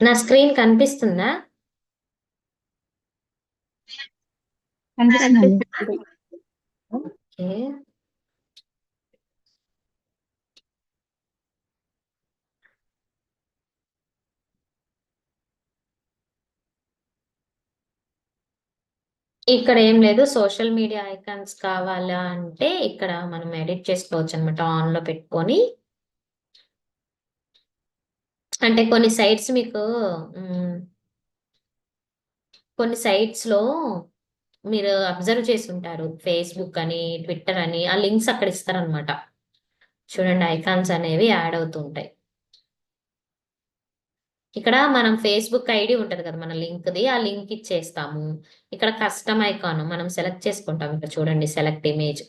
నా స్క్రీన్ కనిపిస్తుందా? కనిపిస్తుంది. ఓకే. ఇక్కడ ఏం లేదు, సోషల్ మీడియా ఐకాన్స్ కావాలా అంటే ఇక్కడ మనం ఎడిట్ చేసుకోవచ్చు అనమాట, ఆన్ లో పెట్టుకొని. అంటే కొన్ని సైట్స్ మీకు కొన్ని సైట్స్ లో మీరు అబ్జర్వ్ చేసి ఉంటారు, ఫేస్బుక్ అని, ట్విట్టర్ అని, ఆ లింక్స్ అక్కడ ఇస్తారనమాట. చూడండి, ఐకాన్స్ అనేవి యాడ్ అవుతూ ఉంటాయి. ఇక్కడ మనం ఫేస్బుక్ ఐడి ఉంటది కదా మన లింక్ది, ఆ లింక్ ఇచ్చేస్తాము. ఇక్కడ కస్టమ్ ఐకాన్ మనం సెలెక్ట్ చేసుకుంటాం. ఇక్కడ చూడండి, సెలెక్ట్ ఇమేజ్.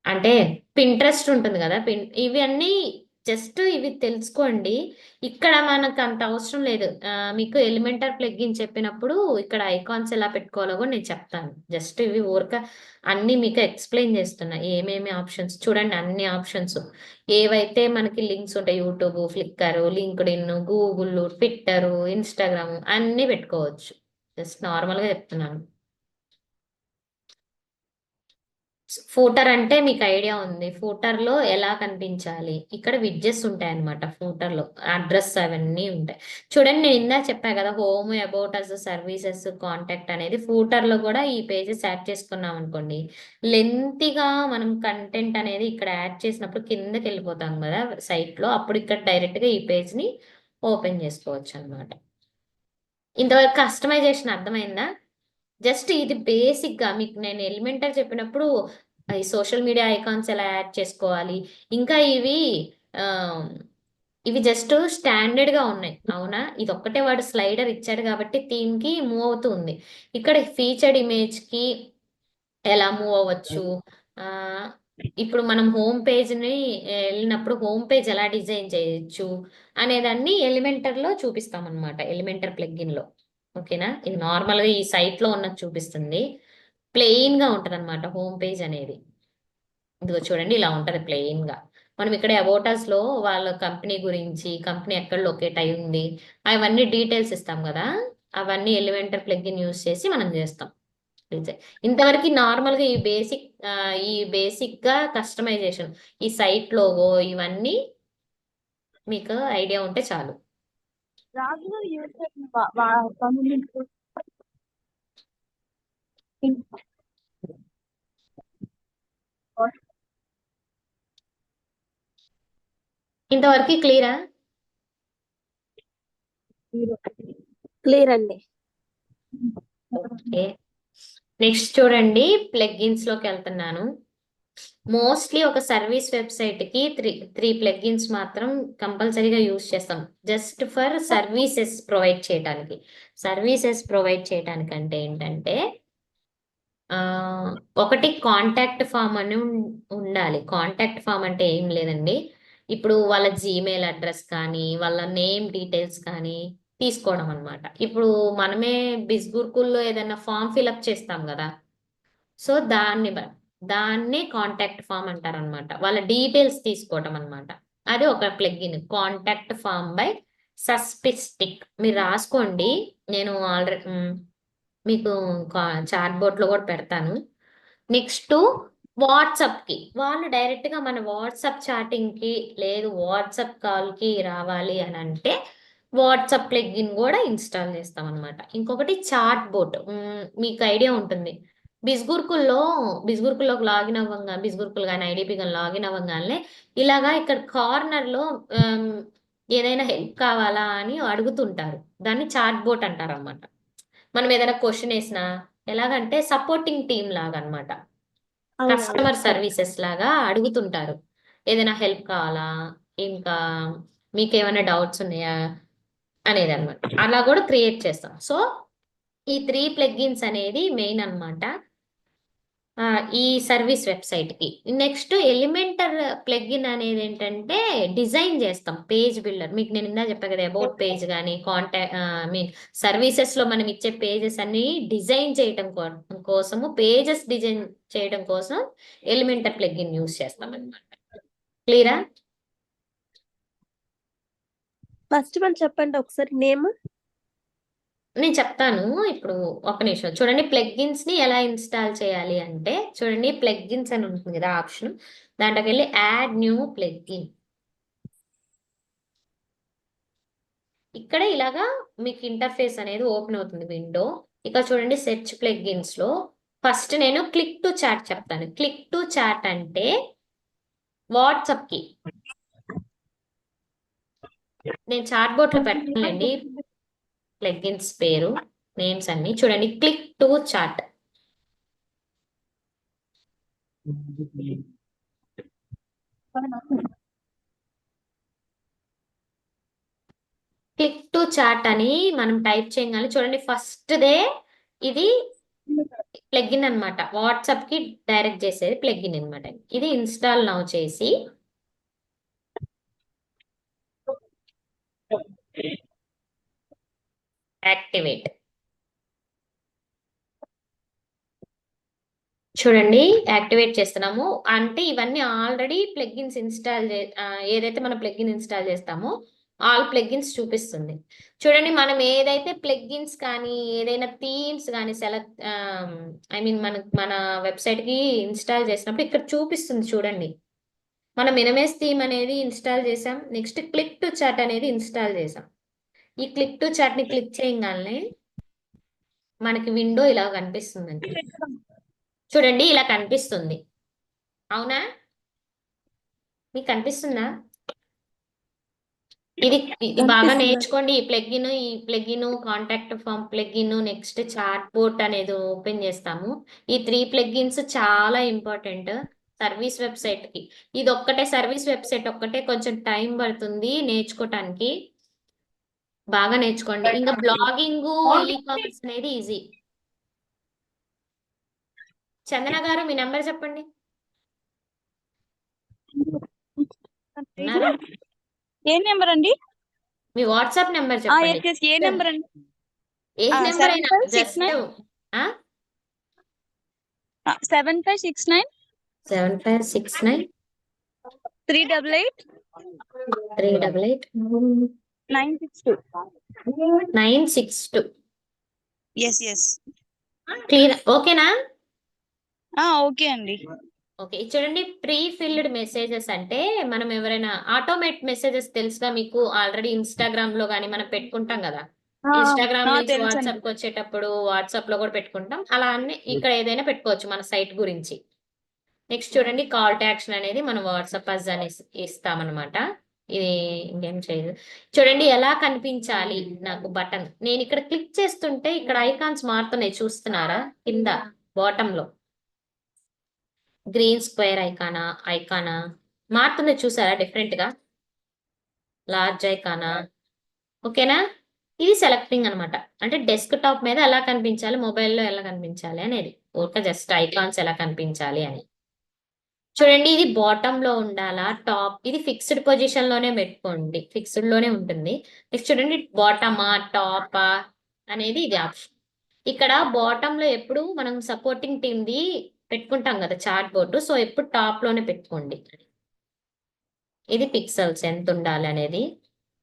అంటే పింట్రెస్ట్ ఉంటుంది కదా, ఇవి అన్నీ జస్ట్ ఇవి తెలుసుకోండి. ఇక్కడ మనకు అంత అవసరం లేదు. మీకు ఎలిమెంటర్ ప్లగ్ఇన్ చెప్పినప్పుడు ఇక్కడ ఐకాన్స్ ఎలా పెట్టుకోవాలో కూడా నేను చెప్తాను. జస్ట్ ఇవి ఊరక అన్ని మీకు ఎక్స్ప్లెయిన్ చేస్తున్నా. ఏమేమి ఆప్షన్స్ చూడండి, అన్ని ఆప్షన్స్ ఏవైతే మనకి లింక్స్ ఉంటాయి, YouTube, flicker, LinkedIn, Google, Twitter, Instagram అన్ని పెట్టుకోవచ్చు. జస్ట్ నార్మల్ గా చెప్తున్నాను. ఫూటర్ అంటే మీకు ఐడియా ఉంది, ఫూటర్ లో ఎలా కనిపించాలి. ఇక్కడ విడ్జెస్ ఉంటాయి అనమాట. ఫూటర్ లో అడ్రస్ అవన్నీ ఉంటాయి. చూడండి, నేను ఇందా చెప్పా కదా, home, about us, services, contact అనేది ఫూటర్ లో కూడా ఈ పేజెస్ యాడ్ చేసుకున్నాం అనుకోండి, లెంతీగా మనం కంటెంట్ అనేది ఇక్కడ యాడ్ చేసినప్పుడు కిందకి వెళ్ళిపోతాం కదా సైట్ లో, అప్పుడు ఇక్కడ డైరెక్ట్ గా ఈ పేజ్ ని ఓపెన్ చేసుకోవచ్చు అనమాట. ఇంతవరకు కస్టమైజేషన్ అర్థమైందా? జస్ట్ ఇది బేసిక్ గా మీకు నేను ఎలిమెంటర్ చెప్పినప్పుడు ఈ సోషల్ మీడియా ఐకాన్స్ ఎలా యాడ్ చేసుకోవాలి, ఇంకా ఆ, ఇవి జస్ట్ స్టాండర్డ్ గా ఉన్నాయి, అవునా? ఇది ఒక్కటే వాడు స్లైడర్ ఇచ్చాడు కాబట్టి థీమ్ కి మూవ్ అవుతుంది. ఇక్కడ ఫీచర్డ్ ఇమేజ్ కి ఎలా మూవ్ అవ్వచ్చు, ఆ ఇప్పుడు మనం హోమ్ పేజ్ ని వెళ్ళినప్పుడు హోమ్ పేజ్ ఎలా డిజైన్ చేయొచ్చు అనేదాన్ని ఎలిమెంటర్ లో చూపిస్తాం అనమాట, ఎలిమెంటర్ ప్లగ్ఇన్ లో. ఓకేనా? ఇది నార్మల్ గా ఈ సైట్ లో ఉన్నది చూపిస్తుంది. ప్లెయిన్ గా ఉంటది అనమాట హోమ్ పేజ్ అనేది. ఇదిగో చూడండి, ఇలా ఉంటది ప్లెయిన్ గా. మనం ఇక్కడ అబౌటస్ లో వాళ్ళ కంపెనీ గురించి, కంపెనీ ఎక్కడ లొకేట్ అయి ఉంది, అవన్నీ డీటెయిల్స్ ఇస్తాం కదా, అవన్నీ ఎలిమెంటర్ ప్లగ్ఇన్ యూస్ చేసి మనం చేస్తాం. ఇంతవరకు నార్మల్ గా ఈ బేసిక్ గా కస్టమైజేషన్, ఈ సైట్ లోగో ఇవన్నీ మీకు ఐడియా ఉంటే చాలు. ఇంతవరకు క్లియరా? క్లియర్ అండి. ఓకే. నెక్స్ట్ చూడండి, ప్లగ్ఇన్స్ లోకి వెళ్తున్నాను. మోస్ట్లీ ఒక సర్వీస్ వెబ్సైట్ కి త్రీ ప్లగ్ఇన్స్ మాత్రం కంపల్సరీగా యూజ్ చేస్తాం, జస్ట్ ఫర్ సర్వీసెస్ ప్రొవైడ్ చేయడానికి. సర్వీసెస్ ప్రొవైడ్ చేయడానికి అంటే ఏంటంటే, ఆ ఒకటి కాంటాక్ట్ ఫామ్ అని ఉండాలి. కాంటాక్ట్ ఫామ్ అంటే ఏం లేదండి, ఇప్పుడు వాళ్ళ జీమెయిల్ అడ్రస్ కానీ, వాళ్ళ నేమ్ డీటెయిల్స్ కానీ తీసుకోవడం అనమాట. ఇప్పుడు మనమే బిస్గుర్కుల్లో ఏదైనా ఫామ్ ఫిల్అప్ చేస్తాం కదా, సో దాన్ని కాంటాక్ట్ ఫామ్ అంటారు అనమాట. వాళ్ళ డీటెయిల్స్ తీసుకోవటం అనమాట. అది ఒక ప్లగ్ఇన్, కాంటాక్ట్ ఫామ్ బై సస్పిస్టిక్. మీరు రాసుకోండి, నేను ఆల్రెడీ మీకు చాట్ బోర్డ్ లో కూడా పెడతాను. నెక్స్ట్ వాట్సాప్ కి వాళ్ళు డైరెక్ట్ గా మన వాట్సాప్ చాటింగ్ కి, లేదు వాట్సాప్ కాల్ కి రావాలి అని అంటే వాట్సాప్ ప్లగ్ఇన్ కూడా ఇన్స్టాల్ చేస్తాం అనమాట. ఇంకొకటి చాట్ బోట్, మీకు ఐడియా ఉంటుంది. బిస్గుర్కుల్లో బిస్గుర్కుల్లోకి లాగిన్ అవ్వంగా, బిస్గుర్కుల్ కానీ ఐడిపి కానీ లాగిన్ అవ్వగానే ఇలాగా ఇక్కడ కార్నర్ లో ఏదైనా హెల్ప్ కావాలా అని అడుగుతుంటారు, దాన్ని చాట్ బోట్ అంటారు అనమాట. మనం ఏదైనా క్వశ్చన్ వేసినా ఎలాగంటే సపోర్టింగ్ టీమ్ లాగా అనమాట, కస్టమర్ సర్వీసెస్ లాగా అడుగుతుంటారు. ఏదైనా హెల్ప్ కావాలా, ఇంకా మీకు ఏమైనా డౌట్స్ ఉన్నాయా అనేది అనమాట. అలా కూడా క్రియేట్ చేస్తాం. సో ఈ త్రీ ప్లగ్ఇన్స్ అనేది మెయిన్ అనమాట ఈ సర్వీస్ వెబ్సైట్ కి. నెక్స్ట్ ఎలిమెంటర్ ప్లగ్ఇన్ అనేది ఏంటంటే డిజైన్ చేస్తాం, పేజ్ బిల్డర్. మీకు నేను ఇందా చెప్పా కదా, అబౌట్ పేజ్ కానీ, కాంటాక్ట్ మీన్ సర్వీసెస్ లో మనం ఇచ్చే పేజెస్ అన్ని డిజైన్ చేయడం కోసము, పేజెస్ డిజైన్ చేయడం కోసం ఎలిమెంటర్ ప్లగ్ఇన్ యూస్ చేస్తాం అనమాట. క్లియరా? ఫస్ట్ వన్ చెప్పండి ఒకసారి నేమ్. నేను చెప్తాను ఇప్పుడు. ఒక నిమిషం చూడండి, ప్లగ్గిన్స్ ని ఎలా ఇన్స్టాల్ చేయాలి అంటే చూడండి, ప్లగ్గిన్స్ అని ఉంటుంది కదా ఆప్షన్, దాంట్లోకి వెళ్ళి యాడ్ న్యూ ప్లగ్గిన్. ఇక్కడ ఇలాగా మీకు ఇంటర్ఫేస్ అనేది ఓపెన్ అవుతుంది విండో. ఇక చూడండి సెర్చ్ ప్లగ్గిన్స్ లో ఫస్ట్ నేను క్లిక్ టు చాట్ చెప్తాను. క్లిక్ టు చాట్ అంటే వాట్సాప్ కి, నేను చాట్ బోర్డ్ లో పెట్టలేండి ప్లగ్గిన్స్ పేరు, నేమ్స్ అన్ని. చూడండి click to chat. Click to chat అని మనం టైప్ చేయగానే చూడండి ఫస్ట్ దే ఇది ప్లగ్ఇన్ అన్నమాట. వాట్సాప్ కి డైరెక్ట్ చేసేది ప్లగ్ఇన్ అన్నమాట. ఇది ఇన్స్టాల్ నౌ చేసి యాక్టివేట్. చూడండి యాక్టివేట్ చేస్తున్నాము అంటే ఇవన్నీ ఆల్రెడీ ప్లగ్ఇన్స్ ఇన్స్టాల్ ఏదైతే మనం ప్లగ్ఇన్ ఇన్స్టాల్ చేస్తామో ఆల్ ప్లగ్ఇన్స్ చూపిస్తుంది. చూడండి మనం ఏదైతే ప్లగ్ఇన్స్ కానీ ఏదైనా థీమ్స్ కానీ సెలెక్ట్ ఐ మీన్ మన వెబ్సైట్ కి ఇన్స్టాల్ చేసినప్పుడు ఇక్కడ చూపిస్తుంది చూడండి. మనం మినిమైజ్ థీమ్ అనేది ఇన్స్టాల్ చేసాం, నెక్స్ట్ క్లిక్ టు చాట్ అనేది ఇన్స్టాల్ చేసాం. ఈ క్లిక్ టు చాట్ ని క్లిక్ చేయగానే మనకి విండో ఇలా కనిపిస్తుందండి. చూడండి ఇలా కనిపిస్తుంది, అవునా? మీకు కనిపిస్తుందా? ఇది బాగా కనిపిస్తుంది. నేర్చుకోండి. ఈ plugin contact form plugin, next chat bot అనేది ఓపెన్ చేస్తాము. ఈ 3 ప్లగిన్స్ చాలా ఇంపార్టెంట్ సర్వీస్ వెబ్సైట్ కి. ఇది ఒక్కటే సర్వీస్ వెబ్సైట్ ఒక్కటే కొంచెం టైం పడుతుంది నేర్చుకోవటానికి. బాగా నేర్చుకోండి. ఇంకా బ్లాగింగ్ ఈ కామర్స్ అనేది ఈజీ. చందన గారు మీ నెంబర్ చెప్పండి. ఉన్నారా? ఏ నెంబర్ అండి? మీ వాట్సాప్ నెంబర్ చెప్పండి. ఎస్ ఏ నెంబర్ అండి? ఏ నెంబర్ అయినా జస్ట్ 7569 7569 388 388 962. 962. ఎస్ క్లియర్, ఓకేనా? ఓకే అండి. ఓకే, చూడండి ప్రీ ఫిల్డ్ మెసేజెస్ అంటే మనం ఎవరైనా ఆటోమేట్ మెసేజెస్ తెలుసుగా మీకు, ఆల్రెడీ ఇన్స్టాగ్రామ్ లో కానీ మనం పెట్టుకుంటాం కదా. ఇన్స్టాగ్రామ్ నుంచి తెలుసండి. వాట్సాప్ కి వచ్చేటప్పుడు వాట్సాప్ లో కూడా పెట్టుకుంటాం. అలా అన్ని ఇక్కడ ఏదైనా పెట్టుకోవచ్చు మన సైట్ గురించి. నెక్స్ట్ చూడండి కాల్ టు యాక్షన్ అనేది మనం వాట్సాప్ అజ్ అని ఇస్తామన్నమాట. ఇది ఇంకేం చేయదు. చూడండి ఎలా కనిపించాలి నాకు బటన్. నేను ఇక్కడ క్లిక్ చేస్తుంటే ఇక్కడ ఐకాన్స్ మారుతున్నాయి, చూస్తున్నారా? కింద బాటమ్ లో గ్రీన్ స్క్వేర్ ఐకానా మారుతుంది, చూసారా? డిఫరెంట్ గా లార్జ్ ఐకానా. ఓకేనా? ఇది సెలెక్టింగ్ అన్నమాట. అంటే డెస్క్ టాప్ మీద ఎలా కనిపించాలి, మొబైల్లో ఎలా కనిపించాలి అనేది. ఒక జస్ట్ ఐకాన్స్ ఎలా కనిపించాలి అని. చూడండి ఇది బాటమ్ లో ఉండాలా టాప్, ఇది ఫిక్స్డ్ పొజిషన్ లోనే పెట్టుకోండి, ఫిక్స్డ్ లోనే ఉంటుంది. నెక్స్ట్ చూడండి బాటమా టాపా అనేది ఇది ఆప్షన్. ఇక్కడ బాటమ్ లో ఎప్పుడు మనం సపోర్టింగ్ టీమ్ ది పెట్టుకుంటాం కదా చార్ట్ బోర్డు, సో ఎప్పుడు టాప్ లోనే పెట్టుకోండి. ఇది పిక్సెల్స్ ఎంత ఉండాలి అనేది.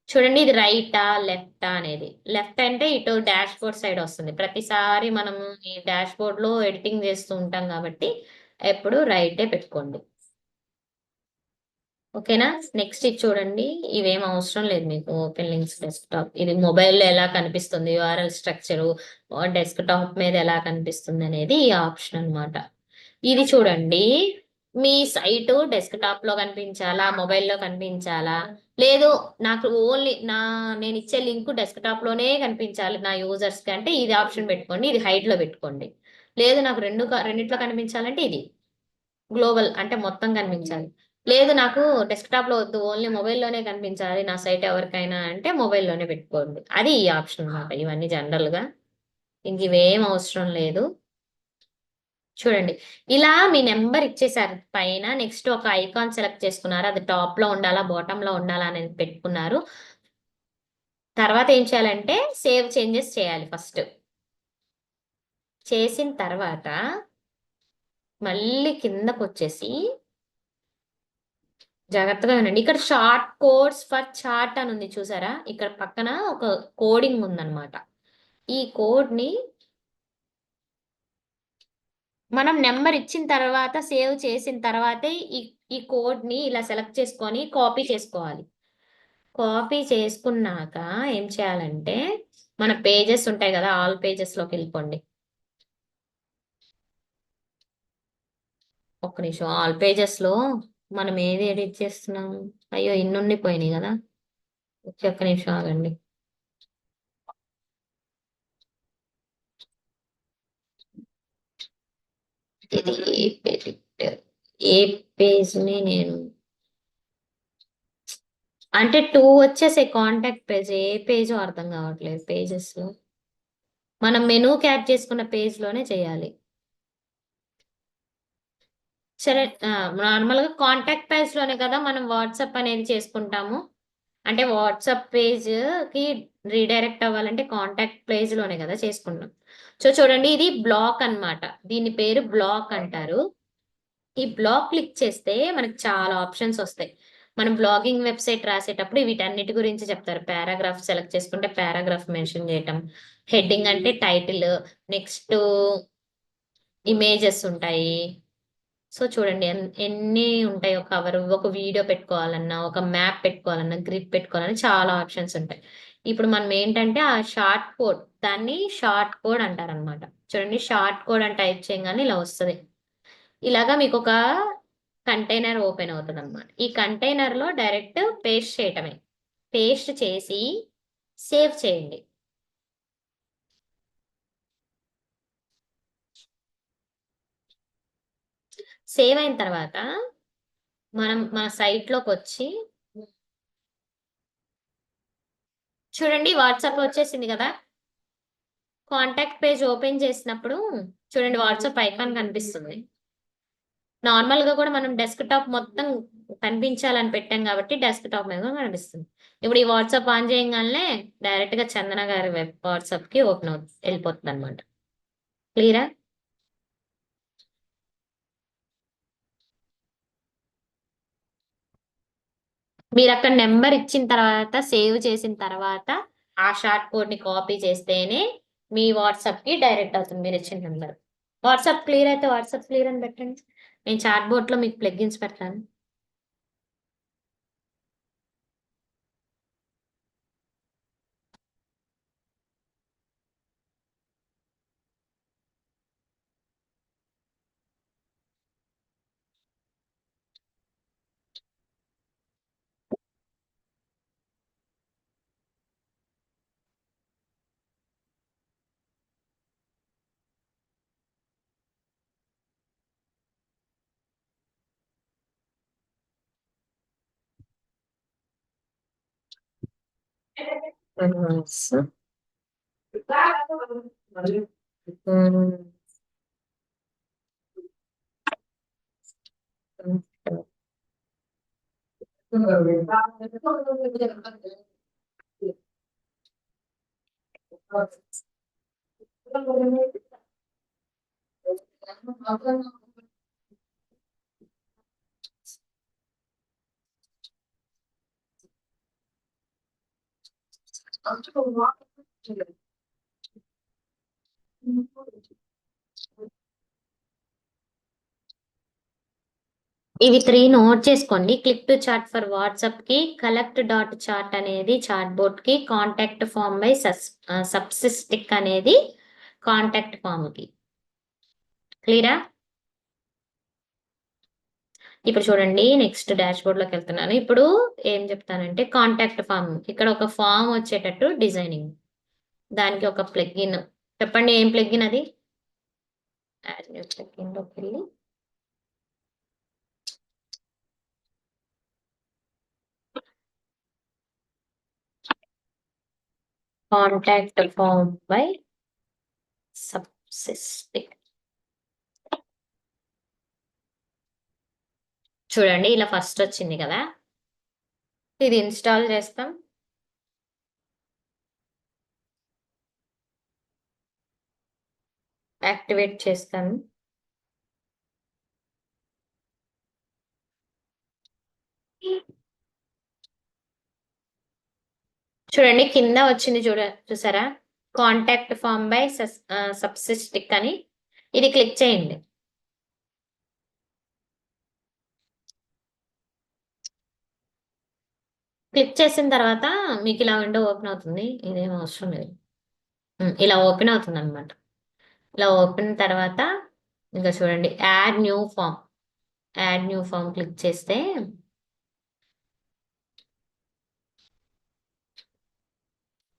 చూడండి ఇది రైటా లెఫ్టా అనేది. లెఫ్ట్ అంటే ఇటు డాష్ బోర్డ్ సైడ్ వస్తుంది. ప్రతిసారి మనము ఈ డాష్ బోర్డ్ లో ఎడిటింగ్ చేస్తూ ఉంటాం కాబట్టి ఎప్పుడు రైటే పెట్టుకోండి. ఓకేనా? నెక్స్ట్ ఇది చూడండి, ఇవేం అవసరం లేదు మీకు. ఓపెన్ లింక్స్ డెస్క్టాప్, ఇది మొబైల్లో ఎలా కనిపిస్తుంది, యూఆర్ఎల్ స్ట్రక్చరు డెస్క్టాప్ మీద ఎలా కనిపిస్తుంది అనేది ఈ ఆప్షన్ అన్నమాట. ఇది చూడండి, మీ సైట్ డెస్క్టాప్ లో కనిపించాలా, మొబైల్లో కనిపించాలా, లేదు నాకు ఓన్లీ నేను ఇచ్చే లింక్ డెస్క్టాప్ లోనే కనిపించాలి నా యూజర్స్ కి అంటే ఇది ఆప్షన్ పెట్టుకోండి. ఇది హైట్ లో పెట్టుకోండి. లేదు నాకు రెండిట్లో కనిపించాలంటే ఇది గ్లోబల్ అంటే మొత్తం కనిపించాలి. లేదు నాకు డెస్క్టాప్ లో వద్దు, ఓన్లీ మొబైల్లోనే కనిపించాలి నా సైట్ ఎవరికైనా అంటే మొబైల్లోనే పెట్టుకోండి. అది ఈ ఆప్షన్ అన్నమాట. ఇవన్నీ జనరల్ గా ఇంక ఇవేం అవసరం లేదు. చూడండి ఇలా మీ నెంబర్ ఇచ్చేసారు పైన. నెక్స్ట్ ఒక ఐకాన్ సెలెక్ట్ చేసుకున్నారు, అది టాప్ లో ఉండాలా బాటమ్ లో ఉండాలా అనేది పెట్టుకున్నారు. తర్వాత ఏం చేయాలంటే సేవ్ చేంజెస్ చేయాలి ఫస్ట్. చేసిన తర్వాత మళ్ళీ కిందకు వచ్చేసి జాగ్రత్తగా వినండి. ఇక్కడ షార్ట్ కోడ్స్ ఫర్ చాట్ అని ఉంది చూసారా? ఇక్కడ పక్కన ఒక కోడింగ్ ఉందన్నమాట. ఈ కోడ్‌ని మనం నెంబర్ ఇచ్చిన తర్వాత సేవ్ చేసిన తర్వాతే ఈ కోడ్‌ని ఇలా సెలెక్ట్ చేసుకొని కాపీ చేసుకోవాలి. కాపీ చేసుకున్నాక ఏం చేయాలంటే మన పేజెస్ ఉంటాయి కదా! ఆల్ పేజెస్‌లోకి వెళ్ళిపోండి. ఒక్క నిమిషం. ఆల్ పేజెస్‌లో మనం ఏది ఎడిట్ చేస్తున్నాం? అయ్యో! ఇన్ని ఉండిపోయినాయి కదా! ఒక్క నిమిషం ఆగండి. ఇది ఏ పేజ్‌ని నేను అంటే 2 వచ్చేసాయి కాంటాక్ట్ పేజ్. ఏ పేజో అర్థం కావట్లేదు పేజెస్‌లో. మనం మెనూకి యాడ్ చేసుకున్న పేజ్‌లోనే చేయాలి. సరే నార్మల్‌గా కాంటాక్ట్ పేజ్‌లోనే కదా మనం వాట్సాప్ అనేది చేసుకుంటాము. అంటే వాట్సాప్ పేజ్‌కి రీడైరెక్ట్ అవ్వాలంటే కాంటాక్ట్ పేజ్‌లోనే కదా చేసుకుంటాం. సో చూడండి ఇది బ్లాక్ అన్నమాట. దీని పేరు బ్లాక్ అంటారు. ఈ బ్లాక్ క్లిక్ చేస్తే మనకు చాలా ఆప్షన్స్ వస్తాయి. మనం బ్లాగింగ్ వెబ్‌సైట్ రాసేటప్పుడు వీటన్నిటి గురించి చెప్తారు. పారాగ్రాఫ్ సెలెక్ట్ చేసుకుంటే పారాగ్రాఫ్ మెన్షన్ చేయటం. హెడ్డింగ్ అంటే టైటిల్. నెక్స్టు ఇమేజెస్ ఉంటాయి. సో చూడండి ఎన్ని ఉంటాయో కవర్. ఒక వీడియో పెట్టుకోవాలన్నా, ఒక మ్యాప్ పెట్టుకోవాలన్నా, గ్రిడ్ పెట్టుకోవాలన్నా చాలా ఆప్షన్స్ ఉంటాయి. ఇప్పుడు మనం ఏంటంటే ఆ షార్ట్ కోడ్ దాన్ని షార్ట్ కోడ్ అంటారనమాట. చూడండి షార్ట్ కోడ్ అని టైప్ చేయంగానే ఇలా వస్తది. ఇలాగా మీకొక కంటైనర్ ఓపెన్ అవుతదనమాట. ఈ కంటైనర్‌లో డైరెక్ట్ పేస్ట్ చేయటమే. పేస్ట్ చేసి సేవ్ చేయండి. సేవ్ అయిన తర్వాత మనం మన సైట్‌లోకొచ్చి చూడండి వాట్సాప్ వచ్చేసింది కదా! కాంటాక్ట్ పేజ్ ఓపెన్ చేసినప్పుడు చూడండి వాట్సాప్ ఐకాన్ కనిపిస్తుంది. నార్మల్‌గా కూడా మనం డెస్క్‌టాప్ మొత్తం కనిపించాలని పెట్టాం కాబట్టి డెస్క్‌టాప్ మీద కూడా కనిపిస్తుంది. ఇప్పుడు ఈ వాట్సాప్ ఆన్ చేయంగాల్నే డైరెక్ట్‌గా చందన గారి వాట్సాప్‌కి ఓపెన్ ఎళ్ళిపోతుందన్నమాట. క్లియరా? మీరక్కడ నంబర్ ఇచ్చిన తర్వాత, సేవ్ చేసిన తర్వాత, ఆ షార్ట్ కోడ్‌ని కాపీ చేస్తేనే మీ వాట్సాప్‌కి డైరెక్ట్ అవుతుంది మీరిచ్చిన నంబర్. వాట్సాప్ క్లియర్ అయితే వాట్సాప్ క్లియర్ అని పెట్టండి. నేను చాట్ బోట్‌లో మీకు ప్లగిన్స్ పెడతాను. అడ్వాన్స్. ఇవి 3 నోట్ చేసుకోండి. క్లిక్ టు చాట్ ఫర్ వాట్సాప్‌కి, కలెక్ట్ డాట్ చాట్ అనేది చాట్ బోట్‌కి, కాంటాక్ట్ ఫార్మ్ బై సబ్సిస్టిక్ అనేది కాంటాక్ట్ ఫార్మ్‌కి. క్లియరా? ఇప్పుడు చూడండి నెక్స్ట్ డాష్‌బోర్డ్‌లోకి వెళ్తున్నాను. ఇప్పుడు ఏం చెప్తానంటే కాంటాక్ట్ ఫార్మ్. ఇక్కడ ఒక ఫార్మ్ వచ్చేటట్టు డిజైనింగ్. దానికి ఒక ప్లగిన్. చెప్పండి ఏం ప్లగిన్ అది? యాడ్ న్యూ ప్లగిన్‌లోకెళ్ళి కాంటాక్ట్ ఫార్మ్ బై సబ్సిస్టిక్. చూడండి ఇలా ఫస్ట్ వచ్చింది కదా! ఇది ఇన్‌స్టాల్ చేస్తాం. యాక్టివేట్ చేస్తాను. చూడండి కింద వచ్చింది చూసారా, కాంటాక్ట్ ఫామ్ బై సబ్సిస్టిక్ అని, ఇది క్లిక్ చేయండి. క్లిక్ చేసిన తర్వాత మీకు ఇలా విండో ఓపెన్ అవుతుంది. ఇదేం అవసరం లేదు. ఇలా ఓపెన్ అవుతుంది అనమాట. ఇలా ఓపెన్ తర్వాత ఇంకా చూడండి add new form. Add new form click చేస్తే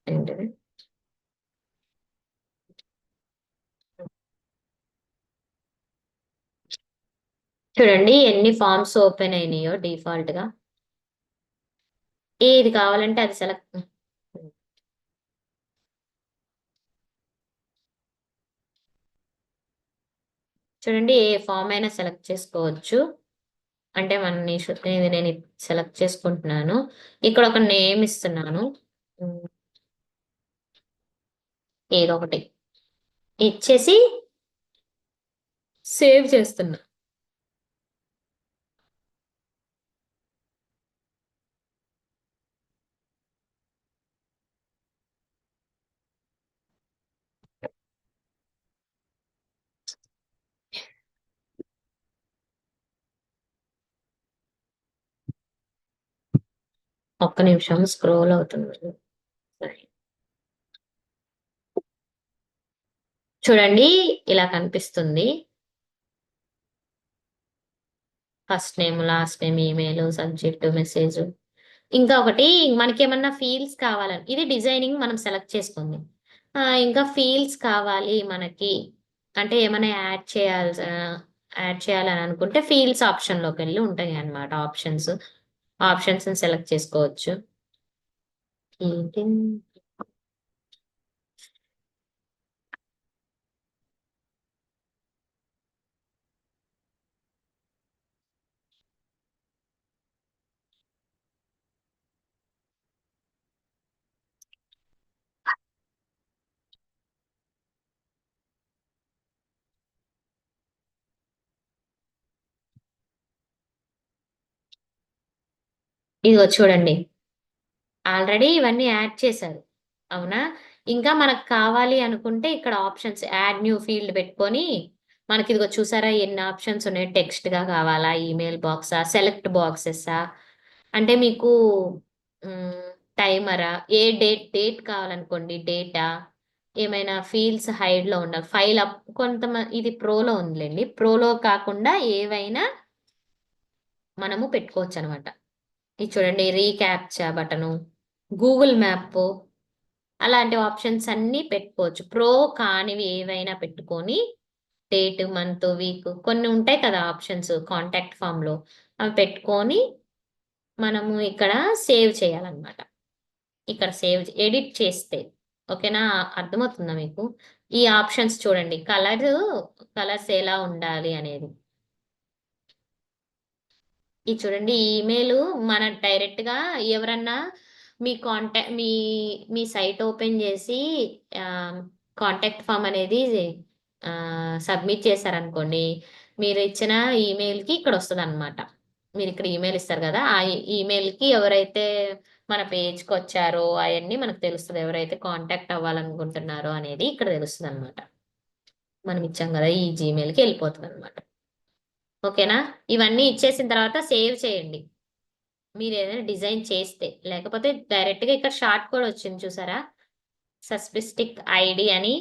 ఏంటిది? చూడండి ఎన్ని ఫామ్స్ ఓపెన్ అయినాయో డిఫాల్ట్ గా. ఏది కావాలంటే అది సెలెక్ట్. చూడండి ఏ ఫామ్ అయినా సెలెక్ట్ చేసుకోవచ్చు. అంటే ఇది నేను సెలెక్ట్ చేసుకుంటున్నాను. ఇక్కడ ఒక నేమ్ ఇస్తున్నాను. ఉమ్, ఏదో ఒకటి ఇచ్చేసి సేవ్ చేస్తున్నా. ఒక్క నిమిషం స్క్రోల్ అవుతుంది. చూడండి ఇలా కనిపిస్తుంది. First name, last name, email, subject, message. ఇంకా ఒకటి మనకి ఏమన్నా ఫీల్డ్స్ కావాలని, ఇది డిజైనింగ్ మనం సెలెక్ట్ చేసుకుంది. ఇంకా ఫీల్డ్స్ కావాలి మనకి అంటే ఏమైనా యాడ్ చేయాలని అనుకుంటే ఫీల్డ్స్ ఆప్షన్ లోకి వెళ్ళి ఉంటాయి అన్నమాట. ఆప్షన్స్ సెలెక్ట్ చేసుకోవచ్చు. ఏంటి ఇదిగో చూడండి, ఆల్రెడీ ఇవన్నీ యాడ్ చేశారు అవునా. ఇంకా మనకు కావాలి అనుకుంటే ఇక్కడ ఆప్షన్స్ యాడ్ న్యూ ఫీల్డ్ పెట్టుకొని మనకి ఇదిగో చూసారా ఎన్ని ఆప్షన్స్ ఉన్నాయి. టెక్స్ట్ గా కావాలా, ఈమెయిల్ బాక్సా, సెలెక్ట్ బాక్సెసా, అంటే మీకు టైమరా, ఏ డేట్ కావాలనుకోండి, డేటా, ఏమైనా ఫీల్డ్స్ హైడ్ లో ఉండాలి, ఫైల్ అప్ ఇది ప్రోలో ఉందిలేండి. ప్రోలో కాకుండా ఏవైనా మనము పెట్టుకోవచ్చు అనమాట. ఇది చూడండి రీక్యాప్చా బటను, గూగుల్ మ్యాప్, అలాంటి ఆప్షన్స్ అన్నీ పెట్టుకోవచ్చు. ప్రో కానివి ఏవైనా పెట్టుకొని డేట్, మంత్, వీక్ కొన్ని ఉంటాయి కదా ఆప్షన్స్ కాంటాక్ట్ ఫామ్ లో, అవి పెట్టుకొని మనము ఇక్కడ సేవ్ చేయాలన్నమాట. ఇక్కడ ఎడిట్ చేస్తే ఓకేనా, అర్థమవుతుందా మీకు? ఈ ఆప్షన్స్ చూడండి, కలర్స్ ఎలా ఉండాలి అనేది. ఇది చూడండి ఈమెయిల్ మన డైరెక్ట్ గా ఎవరన్నా మీ సైట్ ఓపెన్ చేసి కాంటాక్ట్ ఫామ్ అనేది సబ్మిట్ చేశారనుకోండి, మీరు ఇచ్చిన ఈమెయిల్ కి ఇక్కడ వస్తుంది అనమాట. మీరు ఇక్కడ ఈమెయిల్ ఇస్తారు కదా, ఆ ఈమెయిల్ కి ఎవరైతే మన పేజ్కి వచ్చారో అవన్నీ మనకు తెలుస్తుంది. ఎవరైతే కాంటాక్ట్ అవ్వాలనుకుంటున్నారో అనేది ఇక్కడ తెలుస్తుంది అనమాట. మనం ఇచ్చాం కదా ఈ జీమెయిల్ కి వెళ్ళిపోతుంది అనమాట. ఓకేనా, ఇవన్నీ ఇచ్చేసిన తర్వాత సేవ్ చేయండి. మీరు ఏదైనా డిజైన్ చేస్తే, లేకపోతే డైరెక్ట్ గా ఇక్కడ షార్ట్ కోడ్ వచ్చింది చూసారా, సస్పిస్టిక్ ఐడి అని,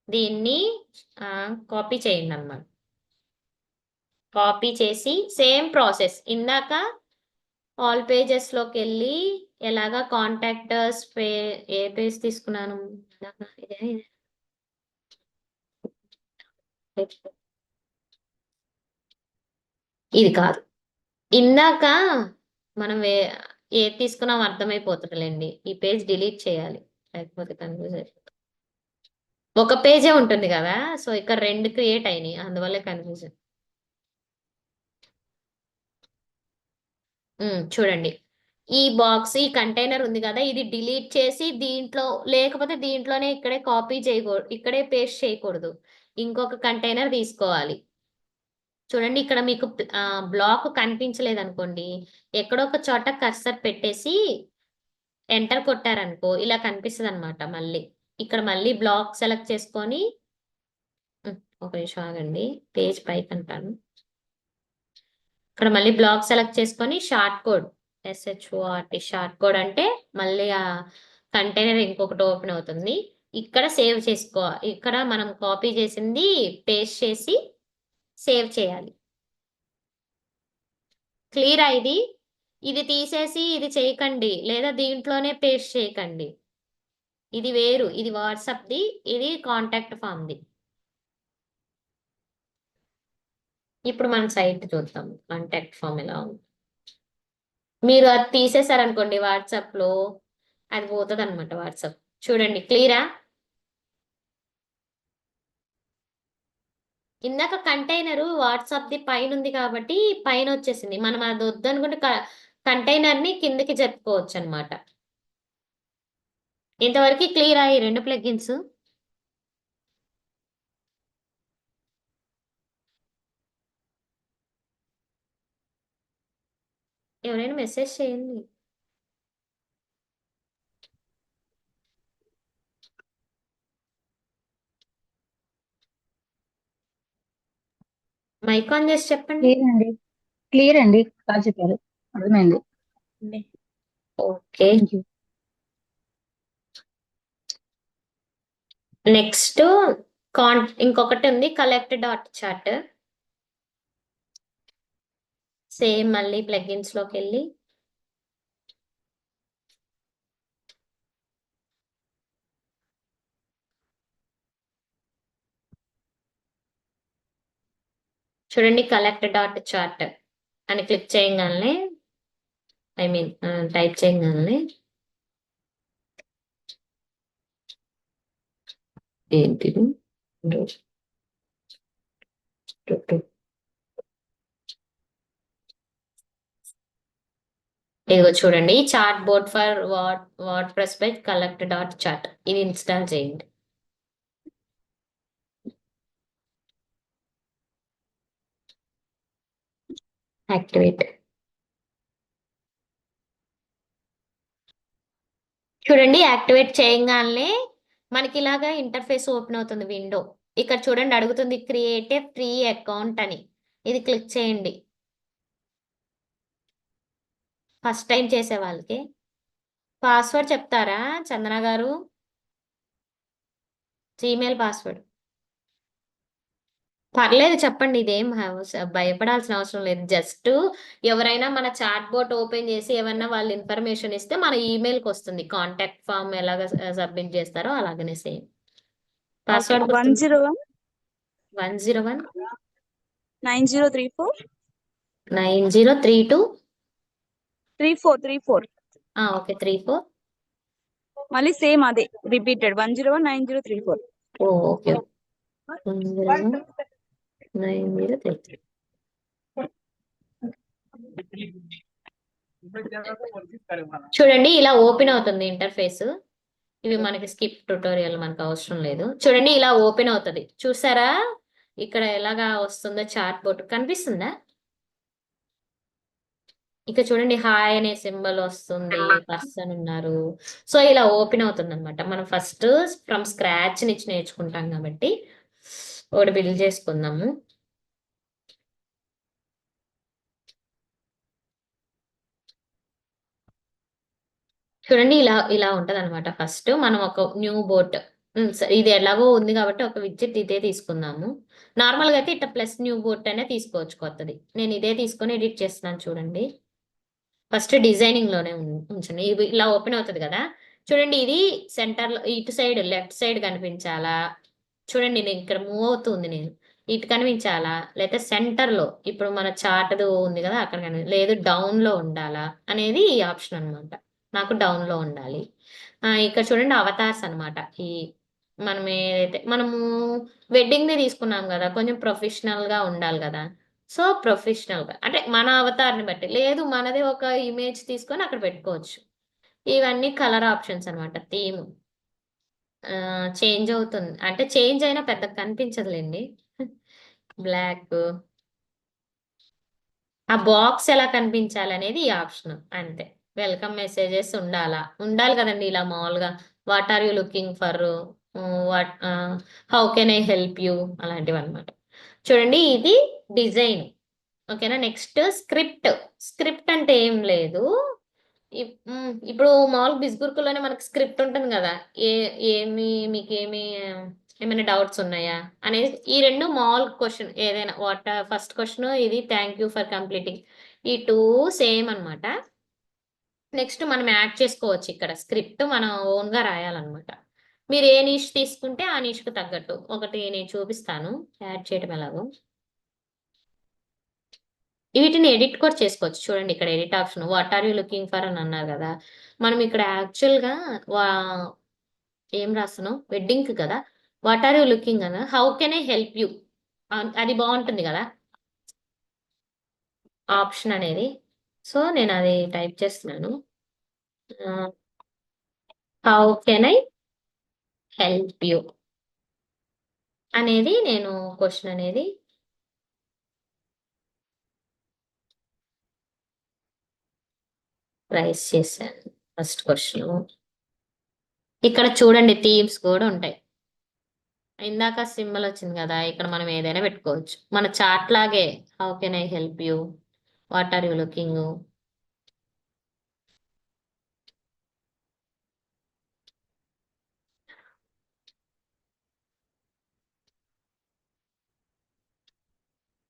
దీన్ని కాపీ చేయండి అన్నమాట. కాపీ చేసి సేమ్ ప్రాసెస్ ఇందాక ఆల్ పేజెస్ లోకి వెళ్ళి ఎలాగా కాంటాక్టర్స్ ఏ పేజ్ తీసుకున్నాను ఇది కాదు, ఇందాక మనం ఏది తీసుకున్నాం అర్థమైపోతుందిలేండి. ఈ పేజ్ డిలీట్ చేయాలి, లేకపోతే కన్ఫ్యూజ్ అయిపోతుంది. ఒక పేజే ఉంటుంది కదా, సో ఇక్కడ 2 క్రియేట్ అయినాయి, అందువల్లే కన్ఫ్యూజన్. చూడండి ఈ కంటైనర్ ఉంది కదా, ఇది డిలీట్ చేసి దీంట్లో, లేకపోతే దీంట్లోనే ఇక్కడే పేస్ట్ చేయకూడదు, ఇంకొక కంటైనర్ తీసుకోవాలి. చూడండి ఇక్కడ మీకు బ్లాక్ కనిపించలేదు అనుకోండి, ఎక్కడో ఒక చోట కర్సర్ పెట్టేసి ఎంటర్ కొట్టారనుకో ఇలా కనిపిస్తుంది అనమాట. మళ్ళీ ఇక్కడ మళ్ళీ బ్లాక్ సెలెక్ట్ చేసుకొని ఒక నిమిషం ఆగండి, పేజ్ పైకి అంటాను. ఇక్కడ మళ్ళీ బ్లాక్ సెలెక్ట్ చేసుకొని short code SHORT short code అంటే మళ్ళీ ఆ కంటైనర్ ఇంకొకటి ఓపెన్ అవుతుంది. ఇక్కడ సేవ్ చేసుకో, ఇక్కడ మనం కాపీ చేసింది పేస్ట్ చేసి సేవ్ చేయాలి. క్లియర్ ఇది. ఇది తీసేసి ఇది చేయకండి, లేదా దీంట్లోనే పేస్ట్ చేయకండి. ఇది వేరు, ఇది వాట్సాప్ది, ఇది కాంటాక్ట్ ఫామ్ది. ఇప్పుడు మన సైట్ చూద్దాం కాంటాక్ట్ ఫామ్ ఎలా ఉంది. మీరు అది తీసేశారనుకోండి వాట్సాప్లో, అది పోతుంది అనమాట వాట్సాప్. చూడండి క్లియరా. ఇందాక కంటైనర్ వాట్సాప్ది పైన ఉంది కాబట్టి పైన వచ్చేసింది. మనం అది వద్దనుకుంటే కంటైనర్ని కిందకి జరుపుకోవచ్చు అనమాట. ఇంతవరకు క్లియర్ అయ్యి 2 ప్లగిన్స్. ఎవరైనా మెసేజ్ చేయండి. మైక్ ఆన్ చేసి చెప్పండి. క్లియర్ అండి బాగా చెప్పారు, అర్థమైంది. Okay, thank you. నెక్స్ట్ ఇంకొకటి ఉంది కలెక్ట్ డాట్ చార్ట్. సేమ్ మళ్ళీ ప్లగిన్స్ లోకి వెళ్ళి చూడండి కలెక్ట్ డాట్ చార్ట్ అని క్లిక్ చేయగానే, టైప్ చేయగానే ఏంటిది ఇదిగో చూడండి, chart board for what press by collect dot chart. ఇది ఇన్స్టాల్ చేయండి. యాక్టివేట్. చూడండి యాక్టివేట్ చేయగానే మనకి ఇలాగా ఇంటర్ఫేస్ ఓపెన్ అవుతుంది విండో. ఇక్కడ చూడండి అడుగుతుంది క్రియేట్ ఏ ఫ్రీ అకౌంట్ అని. ఇది క్లిక్ చేయండి. ఫస్ట్ టైం చేసే వాళ్ళకి పాస్వర్డ్ చెప్తారా చందన గారు? జీమెయిల్ పాస్వర్డ్ పర్లేదు చెప్పండి, ఇదేం భయపడాల్సిన అవసరం లేదు. జస్ట్ ఎవరైనా మన చాట్ బోట్ ఓపెన్ చేసి ఏమన్నా వాళ్ళు ఇన్ఫర్మేషన్ ఇస్తే మన ఈమెయిల్కి వస్తుంది. కాంటాక్ట్ ఫామ్ ఎలాగ సబ్మిట్ చేస్తారో అలాగనే సేమ్. పాస్వర్డ్ 101 101 9034 9032 34 ఓకే 34 మళ్ళీ సేమ్ అదే రిపీటెడ్ 101 9034. ఓకే 101 9033. చూడండి ఇలా ఓపెన్ అవుతుంది ఇంటర్ఫేస్. ఇవి మనకి స్కిప్ ట్యుటోరియల్ మనకు అవసరం లేదు. చూడండి ఇలా ఓపెన్ అవుతుంది. చూసారా ఇక్కడ ఎలాగా వస్తుందో చార్ట్ బోర్డ్ కనిపిస్తుందా? ఇక చూడండి హాయ్ అనే సింబల్ వస్తుంది, పర్సన్ ఉన్నారు. సో ఇలా ఓపెన్ అవుతుంది అనమాట. మనం ఫస్ట్ ఫ్రమ్ స్క్రాచ్ నుంచి నేర్చుకుంటాం కాబట్టి ఒకటి బిల్డ్ చేసుకుందాము. చూడండి ఇలా ఉంటది అనమాట. ఫస్ట్ మనం ఒక న్యూ బోట్, ఇది ఎలాగో ఉంది కాబట్టి ఒక విడ్జెట్ ఇదే తీసుకుందాము. నార్మల్గా అయితే ఇట్లా ప్లస్ న్యూ బోట్ అనే తీసుకోవచ్చు కొత్తది. నేను ఇదే తీసుకొని ఎడిట్ చేస్తున్నాను. చూడండి ఫస్ట్ డిజైనింగ్ లోనే ఉంచండి. ఇవి ఇలా ఓపెన్ అవుతుంది కదా. చూడండి ఇది సెంటర్ లో ఇటు సైడ్ లెఫ్ట్ సైడ్ కనిపించాలా? చూడండి నేను ఇక్కడ మూవ్ అవుతుంది, నేను ఇటు కనిపించాలా లేకపోతే సెంటర్ లో ఇప్పుడు మన చార్ట్ ఉంది కదా అక్కడ లేదు డౌన్ లో ఉండాలా అనేది ఈ ఆప్షన్ అనమాట. నాకు డౌన్ లో ఉండాలి. ఇక్కడ చూడండి అవతార్స్ అనమాట. ఈ మనం ఏదైతే మనము వెడ్డింగ్ ది తీసుకున్నాం కదా, కొంచెం ప్రొఫెషనల్ గా ఉండాలి కదా. సో ప్రొఫెషనల్ గా అంటే మన అవతార్ని బట్టి, లేదు మనది ఒక ఇమేజ్ తీసుకొని అక్కడ పెట్టుకోవచ్చు. ఇవన్నీ కలర్ ఆప్షన్స్ అనమాట. థీమ్ చేంజ్ అవుతుంది, అంటే చేంజ్ అయినా పెద్ద కనిపించదులేండి. బ్లాక్, ఆ బాక్స్ ఎలా కనిపించాలి అనేది ఈ ఆప్షన్ అంతే. వెల్కమ్ మెసేజెస్ ఉండాలి కదండి. ఇలా మామూలుగా what are you looking for, what how can I help you, అలాంటివి అనమాట. చూడండి ఇది డిజైన్. ఓకేనా. నెక్స్ట్ స్క్రిప్ట్ అంటే ఏం లేదు. ఇప్పుడు మామూలు బిస్గురుకుల్లోనే మనకి స్క్రిప్ట్ ఉంటుంది కదా. మీకేమి ఏమైనా డౌట్స్ ఉన్నాయా అనేది, ఈ రెండు మామూలు క్వశ్చన్ ఏదైనా ఫస్ట్ క్వశ్చన్ ఇది థ్యాంక్ యూ ఫర్ కంప్లీటింగ్, ఈ టూ సేమ్ అన్నమాట. నెక్స్ట్ మనం యాడ్ చేసుకోవచ్చు ఇక్కడ స్క్రిప్ట్ మనం ఓన్ గా రాయాలన్నమాట. మీరు ఏ నీష్ తీసుకుంటే ఆ నీష్కి తగ్గట్టు ఒకటి నేను చూపిస్తాను యాడ్ చేయడం ఎలాగో. వీటిని ఎడిట్ కూడా చేసుకోవచ్చు. చూడండి ఇక్కడ edit option, what are you looking for అని అన్నారు కదా. మనం ఇక్కడ యాక్చువల్ గా ఏం రాస్తున్నాం, వెడ్డింగ్ కదా. వాట్ ఆర్ యూ లుకింగ్ అన్న, how can I help you, అది బాగుంటుంది కదా ఆప్షన్ అనేది. సో నేను అది టైప్ చేస్తున్నాను. How can I help you అనేది నేను క్వశ్చన్ అనేది రైస్ చేశాను. ఫస్ట్ క్వశ్చన్ ఇక్కడ చూడండి థీమ్స్ కూడా ఉంటాయి. ఇందాక సింబల్ వచ్చింది కదా, ఇక్కడ మనం ఏదైనా పెట్టుకోవచ్చు. మన చార్ట్ లాగే how can I help you, what are you looking,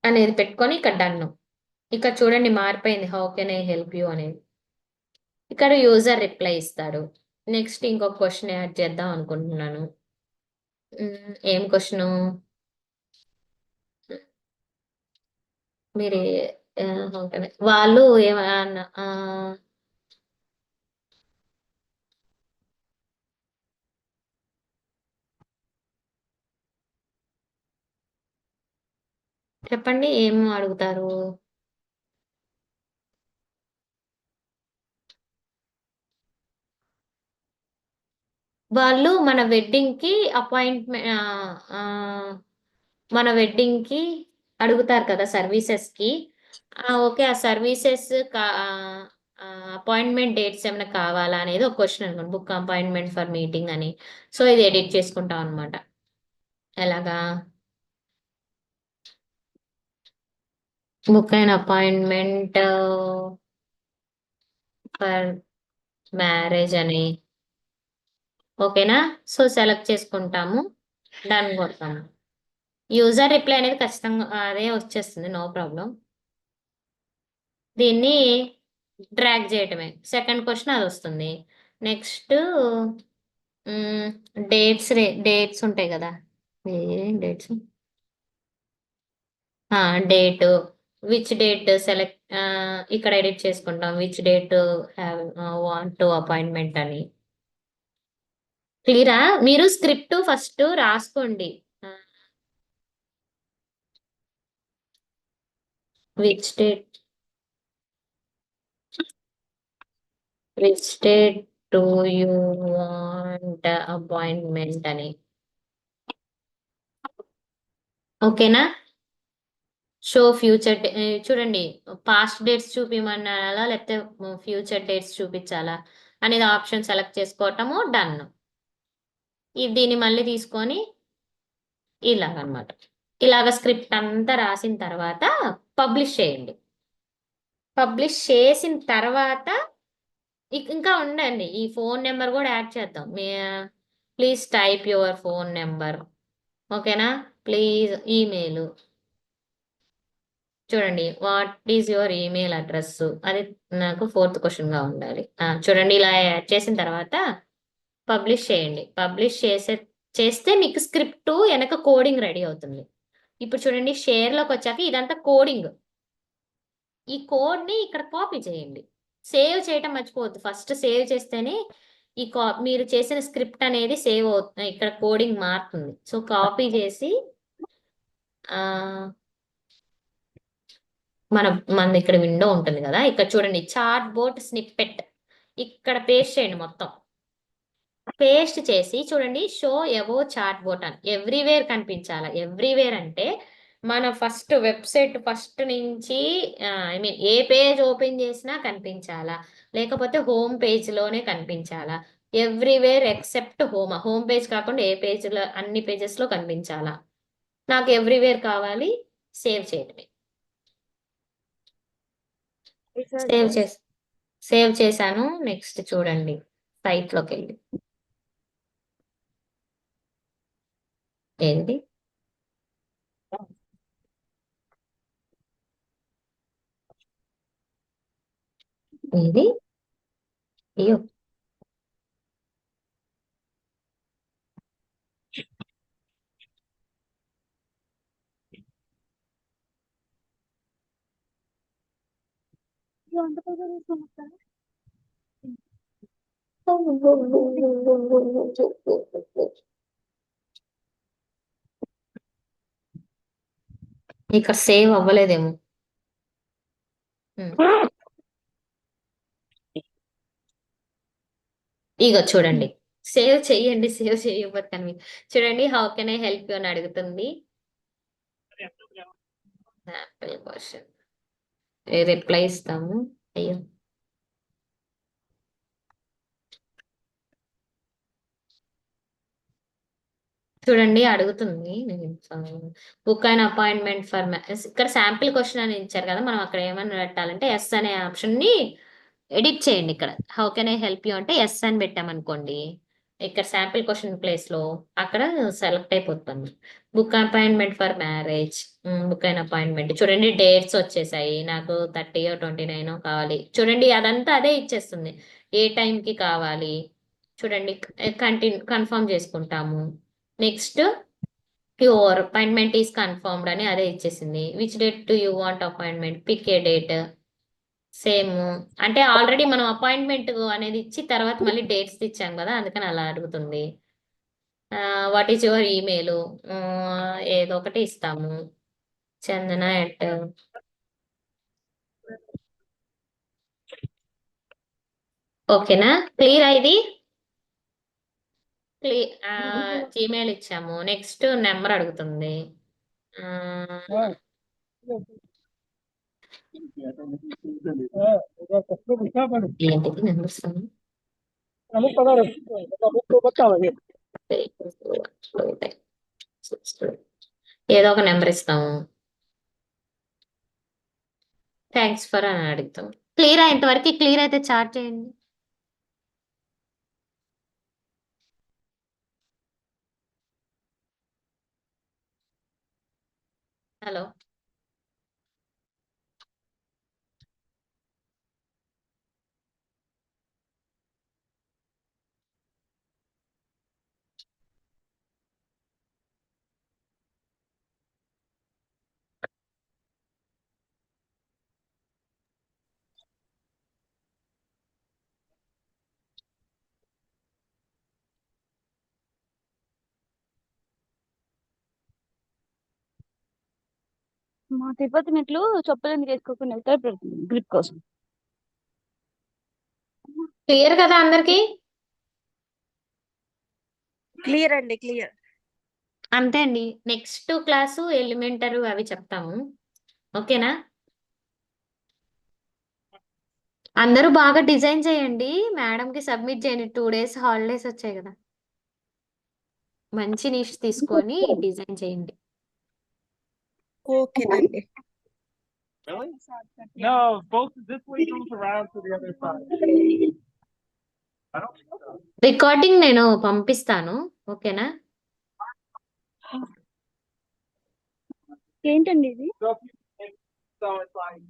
అనేది పెట్టుకొని ఇక్కడ డన్. ఇక్కడ చూడండి మారిపోయింది how can I help you అనేది. ఇక్కడ యూజర్ రిప్లై ఇస్తాడు. నెక్స్ట్ ఇంకొక క్వశ్చన్ యాడ్ చేద్దాం అనుకుంటున్నాను. ఏం క్వశ్చన్, మీరు వాళ్ళు ఏమన్నా చెప్పండి ఏం అడుగుతారు. వాళ్ళు మన వెడ్డింగ్ కి మన వెడ్డింగ్ కి అడుగుతారు కదా సర్వీసెస్ కి. ఓకే ఆ సర్వీసెస్ అపాయింట్మెంట్ డేట్స్ ఏమైనా కావాలా అనేది ఒక క్వశ్చన్ అనుకోండి. బుక్ అపాయింట్మెంట్ ఫర్ మీటింగ్ అని. సో ఇది ఎడిట్ చేసుకుంటాం అనమాట. ఎలాగా, బుక్ అయిన అపాయింట్మెంట్ ఫర్ మ్యారేజ్ అని. ఓకేనా. సో సెలెక్ట్ చేసుకుంటాము, డన్ కొడతాము. యూజర్ రిప్లై అనేది ఖచ్చితంగా అదే వచ్చేస్తుంది, నో ప్రాబ్లం. దీన్ని డ్రాగ్ చేయటమే. సెకండ్ క్వశ్చన్ అది వస్తుంది. నెక్స్ట్ డేట్స్ ఉంటాయి కదా, dates date, which date select, ఇక్కడ ఎడిట్ చేసుకుంటాం which date have want to appointment అని. క్లియరా. మీరు స్క్రిప్ట్ ఫస్ట్ రాసుకోండి. Which date do you want appointment అని. ఓకేనా. షో ఫ్యూచర్ చూడండి పాస్ట్ డేట్స్ చూపించమన్నారా లేకపోతే ఫ్యూచర్ డేట్స్ చూపించాలా అనేది ఆప్షన్ సెలెక్ట్ చేసుకోవటము, డన్. దీన్ని మళ్ళీ తీసుకొని ఇలాగనమాట. ఇలాగ స్క్రిప్ట్ అంతా రాసిన తర్వాత పబ్లిష్ చేయండి. పబ్లిష్ చేసిన తర్వాత ఇంకా ఉండండి, ఈ ఫోన్ నెంబర్ కూడా యాడ్ చేద్దాం. Please type your phone number. ఓకేనా. Please email. చూడండి what is your email address, అది నాకు ఫోర్త్ క్వశ్చన్ గా ఉండాలి. చూడండి ఇలా యాడ్ చేసిన తర్వాత పబ్లిష్ చేయండి. పబ్లిష్ చేస్తే మీకు స్క్రిప్ట్ వెనక కోడింగ్ రెడీ అవుతుంది. ఇప్పుడు చూడండి షేర్ లోకి వచ్చాక ఇదంతా కోడింగ్. ఈ కోడ్ ని ఇక్కడ కాపీ చేయండి. సేవ్ చేయటం మర్చిపోవద్దు. ఫస్ట్ సేవ్ చేస్తేనే మీరు చేసిన స్క్రిప్ట్ అనేది సేవ్ అవుతుంది, ఇక్కడ కోడింగ్ మారుతుంది. సో కాపీ చేసి మన ఇక్కడ విండో ఉంటుంది కదా, ఇక్కడ చూడండి చార్ట్ బోర్డ్ స్నిప్పెట్, ఇక్కడ పేస్ట్ చేయండి మొత్తం. పేస్ట్ చేసి చూడండి షో ఎవో చార్ట్ బోర్డ్ అని ఎవ్రీవేర్ కనిపించాలి. ఎవ్రీవేర్ అంటే మన ఫస్ట్ వెబ్సైట్ ఫస్ట్ నుంచి ఐ మీన్ ఏ పేజ్ ఓపెన్ చేసినా కనిపించాలా, లేకపోతే హోమ్ పేజ్లోనే కనిపించాలా? ఎవ్రీవేర్ ఎక్సెప్ట్ హోమ్ పేజ్ కాకుండా ఏ పేజ్లో అన్ని పేజెస్లో కనిపించాలా? నాకు ఎవ్రీవేర్ కావాలి. సేవ్ చేయడమే. సేవ్ చేశాను. నెక్స్ట్ చూడండి, సైట్లోకి వెళ్ళి ఏంటి ఇది అయ్యో ఇక్కడ సేవ్ అవ్వలేదేమో. ఇగో చూడండి, సేవ్ చెయ్యండి. సేవ్ చేయకపోతే కనిపి చూడండి, how can I help you అని అడుగుతుంది. శాంపిల్ క్వశ్చన్ రిప్లై ఇస్తాము. అయ్యో చూడండి, అడుగుతుంది. బుక్ అండ్ అపాయింట్మెంట్ ఫర్ ఇక్కడ శాంపిల్ క్వశ్చన్ అని ఇచ్చారు కదా, మనం అక్కడ ఏమని పెట్టాలంటే ఎస్ అనే ఆప్షన్ ని ఎడిట్ చేయండి. ఇక్కడ how can I help you అంటే ఎస్ అని పెట్టామనుకోండి, ఇక్కడ శాంపిల్ క్వశ్చన్ ప్లేస్ లో అక్కడ సెలెక్ట్ అయిపోతుంది. Book appointment for marriage, book అయిన అపాయింట్మెంట్ చూడండి, డేట్స్ వచ్చేసాయి. నాకు 30 29 కావాలి. చూడండి, అదంతా అదే ఇచ్చేస్తుంది. ఏ టైంకి కావాలి చూడండి, కన్ఫర్మ్ చేసుకుంటాము. Next your appointment is confirmed అని అదే ఇచ్చేసింది. Which date do you want appointment, pick a date. Same అంటే ఆల్రెడీ మనం అపాయింట్మెంట్ అనేది ఇచ్చి తర్వాత మళ్ళీ డేట్స్ ఇచ్చాం కదా, అందుకని అలా అడుగుతుంది. వాట్ ఈస్ యువర్ ఈమెయిల్, ఏదో ఒకటి ఇస్తాము. చందన ఎట్ ఓకేనా, క్లియర్ ఇది. జీమెయిల్ ఇచ్చాము. నెక్స్ట్ నెంబర్ అడుగుతుంది. ఏంటిది నెంబర్స్? ఏదో ఒక నెంబర్ ఇస్తాము. థ్యాంక్స్ ఫర్ అని అడుగుతాం. క్లియర్ అయ్యేంత వరకు, క్లియర్ అయితే చార్ట్ చేయండి. హలో, మా తిరుపతి మెట్లు చెప్పులు ఎందుకు వేసుకోకుండా వెళ్తారు గ్రిప్ కోసం. క్లియర్ కదా అందరికి? క్లియర్ అండి, క్లియర్. అంతే అండి. నెక్స్ట్ క్లాసు ఎలిమెంటరీ అవి చెప్తాము. ఓకేనా? అందరూ బాగా డిజైన్ చేయండి, మేడంకి సబ్మిట్ చేయండి. 2 days హాలిడేస్ వచ్చాయి కదా, మంచి నిష్ తీసుకొని డిజైన్ చేయండి. ఓకేనండి. No, both this way goes around to the other side. I don't think so. Recording నేను పంపిస్తాను. ఓకేనా? ఏంటండి ఇది? So if you so it's like